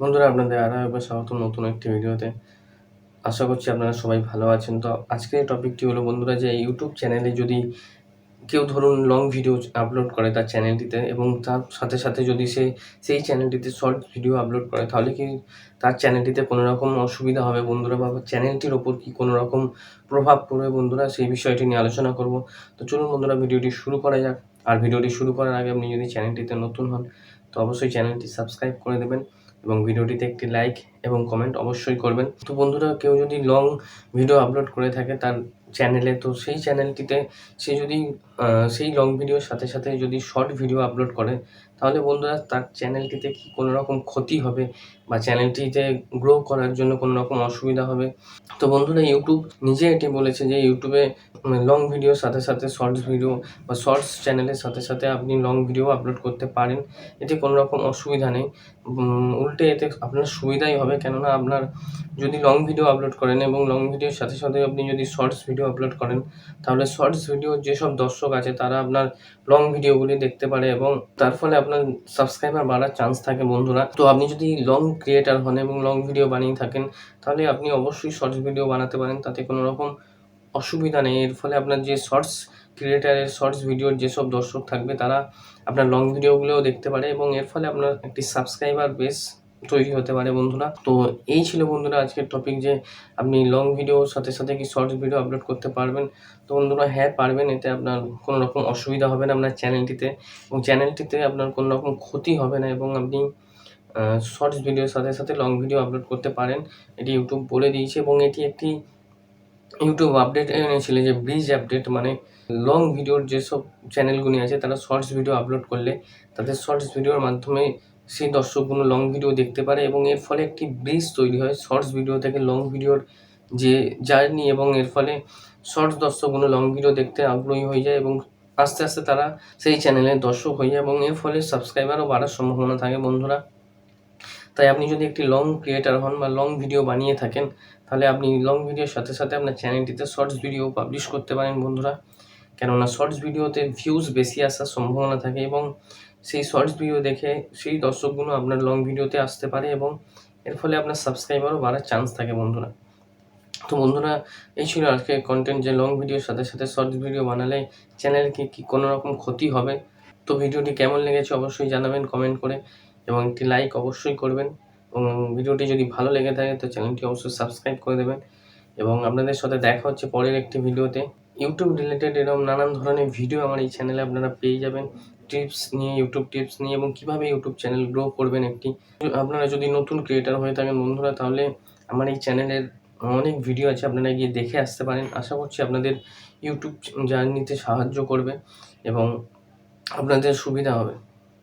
বন্ধুরা, আপনাদের আরও একবার স্বাগতম নতুন একটি ভিডিওতে। আশা করছি আপনারা সবাই ভালো আছেন। তো আজকের টপিকটি হলো বন্ধুরা, যে ইউটিউব চ্যানেলে যদি কেউ ধরুন লং ভিডিও আপলোড করে তার চ্যানেলটিতে, এবং তার সাথে সাথে যদি সে সেই চ্যানেলটিতে শর্ট ভিডিও আপলোড করে, তাহলে কি তার চ্যানেলটিতে কোনো রকম অসুবিধা হবে বন্ধুরা, বা চ্যানেলটির ওপর কি কোনো রকম প্রভাব পড়বে বন্ধুরা, সেই বিষয়টি নিয়ে আলোচনা করব। তো চলুন বন্ধুরা, ভিডিওটি শুরু করা যাক। আর ভিডিওটি শুরু করার আগে আপনি যদি চ্যানেলটিতে নতুন হন, তো অবশ্যই চ্যানেলটি সাবস্ক্রাইব করে দেবেন এবং ভিডিওটিতে একটি লাইক এবং কমেন্ট অবশ্যই করবেন। তো বন্ধুরা, কেউ যদি লং ভিডিও আপলোড করে থাকে তার চ্যানেলে, তো সেই চ্যানেলটিতে সে যদি সেই লং ভিডিওর সাথে সাথে যদি শর্ট ভিডিও আপলোড করে, তাহলে বন্ধুরা তার চ্যানেলটিতে কি কোনো রকম ক্ষতি হবে বা চ্যানেলটিতে গ্রো করার জন্য কোনো রকম অসুবিধা হবে? তো বন্ধুরা, ইউটিউব নিজে এটি বলেছে যে ইউটিউবে লং ভিডিওর সাথে সাথে শর্টস ভিডিও বা শর্টস চ্যানেলের সাথে সাথে আপনি লং ভিডিও আপলোড করতে পারেন। এতে কোনো রকম অসুবিধা নেই। উল্টে এতে আপনার সুবিধাই হবে, কেননা আপনার যদি লং ভিডিও আপলোড করেন এবং লং ভিডিওর সাথে সাথে আপনি যদি শর্টস ভিডিও আপলোড করেন, তাহলে শর্টস ভিডিওর যেসব দর্শক আছে তারা আপনার লং ভিডিওগুলি দেখতে পারে এবং তার ফলে আপনার সাবস্ক্রাইবার বাড়ার চান্স থাকে বন্ধুরা। তো আপনি যদি লং ক্রিয়েটার হন এবং লং ভিডিও বানিয়ে থাকেন, তাহলে আপনি অবশ্যই শর্টস ভিডিও বানাতে পারেন, তাতে কোনো রকম অসুবিধা নেই। এর ফলে আপনার যে শর্টস ক্রিয়েটারের শর্টস ভিডিওর যেসব দর্শক থাকবে, তারা আপনার লং ভিডিওগুলোও দেখতে পারে এবং এর ফলে আপনার একটি সাবস্ক্রাইবার বেস তৈরি হতে পারে বন্ধুরা। তো এই ছিল বন্ধুরা আজকের টপিক, যে আপনি লং ভিডিওর সাথে সাথে কি শর্টস ভিডিও আপলোড করতে পারবেন? তো বন্ধুরা, হ্যাঁ পারবেন। এতে আপনার কোনো রকম অসুবিধা হবে না আপনার চ্যানেলটিতে, এবং চ্যানেলটিতে আপনার কোনো রকম ক্ষতি হবে না, এবং আপনি শর্টস ভিডিওর সাথে সাথে লং ভিডিও আপলোড করতে পারেন। এটি ইউটিউব বলে দিয়েছে, এবং এটি একটি ইউটিউব আপডেট এনেছিল, যে ব্রিজ আপডেট, মানে লং ভিডিওর যেসব চ্যানেলগুলি আছে তারা শর্টস ভিডিও আপলোড করলে তাদের শর্টস ভিডিওর মাধ্যমে সেই দর্শকগুলো লং ভিডিও দেখতে পারে, এবং এর ফলে একটি ব্রিজ তৈরি হয় শর্টস ভিডিও থেকে লং ভিডিওর যে জার্নি, এবং এর ফলে শর্টস দর্শকগুলো লং ভিডিও দেখতে আগ্রহী হয়ে যায় এবং আস্তে আস্তে তারা সেই চ্যানেলের দর্শক হয়ে যায়, এবং এর ফলে সাবস্ক্রাইবারও বাড়ার সম্ভাবনা থাকে বন্ধুরা। তাই আপনি যদি একটি লং ক্রিয়েটার হন বা লং ভিডিও বানিয়ে থাকেন, তাহলে আপনি লং ভিডিওর সাথে সাথে আপনার চ্যানেলটিতে শর্টস ভিডিও পাবলিশ করতে পারেন বন্ধুরা। কেননা শর্টস ভিডিওতে ভিউজ বেশি আসার সম্ভাবনা থাকে, এবং সেই শর্টস ভিডিও দেখে সেই দর্শকগুলো আপনার লং ভিডিওতে আসতে পারে, এবং এর ফলে আপনার সাবস্ক্রাইবারও বাড়ার চান্স থাকে বন্ধুরা। তো বন্ধুরা, এই ছিল আজকের কন্টেন্ট, যে লং ভিডিওর সাথে সাথে শর্টস ভিডিও বানালে চ্যানেলের কি কোনো রকম ক্ষতি হবে? তো ভিডিওটি কেমন লেগেছে অবশ্যই জানাবেন কমেন্ট করে, এবং একটি লাইক অবশ্যই করবেন, এবং ভিডিওটি যদি ভালো লেগে থাকে তো চ্যানেলটি অবশ্যই সাবস্ক্রাইব করে দেবেন। এবং আপনাদের সাথে দেখা হচ্ছে পরের একটি ভিডিওতে। ইউটিউব রিলেটেড এরকম নানান ধরনের ভিডিও আমার এই চ্যানেলে আপনারা পেয়ে যাবেন, টিপস নিয়ে, ইউটিউব টিপস নিয়ে, এবং কীভাবে ইউটিউব চ্যানেল গ্রো করবেন একটি। আপনারা যদি নতুন ক্রিয়েটার হয়ে থাকেন বন্ধুরা, তাহলে আমার এই চ্যানেলের অনেক ভিডিও আছে, আপনারা গিয়ে দেখে আসতে পারেন। আশা করছি আপনাদের ইউটিউব জার্নিতে সাহায্য করবে এবং আপনাদের সুবিধা হবে।